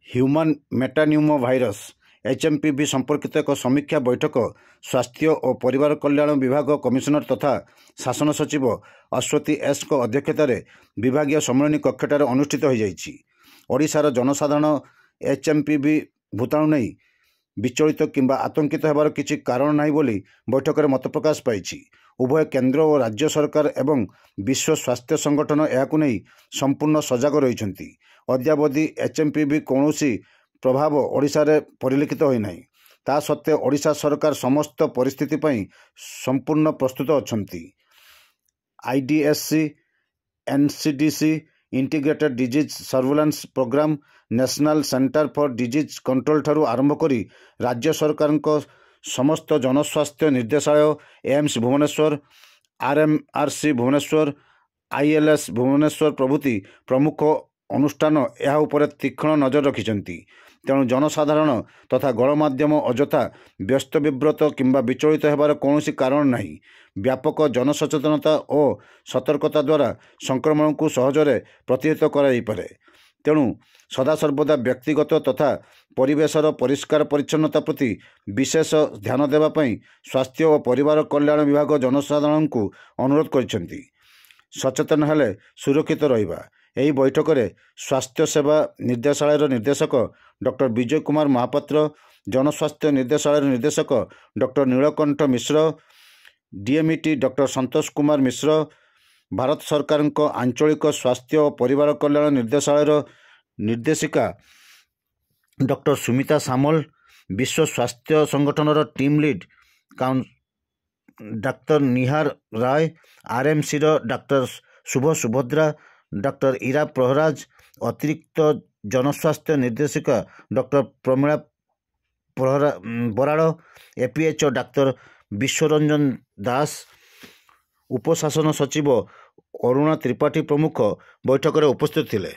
Human मेटान्यूमो virus HMPV संपर्कित एक समीक्षा बैठक स्वास्थ्य और परिवार कल्याण विभाग कमिशनर तथा शासन सचिव अश्वती एस को अध्यक्षतार विभागीय सम्मेलन कक्षार अनुष्ठित हो जाइछि। ओडिशार जनसाधारण एचएमपीवी भूताणु नहीं विचलित किंबा आतंकित होबार किछि कारण नाही बोली बैठक में मत प्रकाश पाइछि। उभय केंद्र और राज्य सरकार एवं विश्व स्वास्थ्य संगठन याकु नहीं संपूर्ण सजग रहिछन्ति। अद्यावधि एचएमपीवी कौनसी प्रभाव ओडिशा रे परिलक्षित होई नाही। ता सत्त्वे ओडिशा सरकार समस्त परिस्थिति पई संपूर्ण प्रस्तुत अछन्ति। IDSC, NCDC, integrated disease surveillance program, national centre for disease control ठारू आरंभ करी राज्य सरकार समस्त जनस्वास्थ्य निर्देशालय, AIIMS Bhubaneswar, RMRC Bhubaneswar, ILS Bhubaneswar प्रभृति प्रमुख अनुष्ठान यह उपर तीक्ष्ण नजर रखिछन्ति। तेणु जनसाधारण तथा गणमाध्यम अजथा व्यस्त विब्रत किंबा विचलित होबार कौनसी कारण नहीं। व्यापक जनसचेतनता और सतर्कता द्वारा संक्रमण को सहजरे प्रतिहत कराइपारे। तेणु सदासर्वदा व्यक्तिगत तथा परिवेशर परिष्कार परिच्छन्नता प्रति विशेष ध्यान देवाई स्वास्थ्य और परिवार कल्याण विभाग जनसाधारण को अनुरोध करिसेंति। सचेतन हेले सुरक्षित रहिबा। यही बैठक में स्वास्थ्य सेवा निर्देशालय निर्देशक डॉक्टर विजय कुमार महापात्र, जनस्वास्थ्य निर्देशालय निर्देशक डॉक्टर नीलकंठ मिश्र, डीएमईटी डॉक्टर संतोष कुमार मिश्र, भारत सरकार आंचलिक स्वास्थ्य और परिवार कल्याण निर्देशालय निर्देशिका डॉक्टर सुमिता सामल, विश्व स्वास्थ्य संगठन टीम लीड डाक्टर निहार राय, आरएमसी डॉक्टर शुभ सुभद्रा, डॉक्टर इरा प्रहराज, अतिरिक्त जनस्वास्थ्य निर्देशिका डॉक्टर प्रमीला बराड़, एपीएचओ डॉक्टर विश्वरंजन दास, उपशासन सचिव अरुणा त्रिपाठी प्रमुख बैठक में उपस्थित थिले।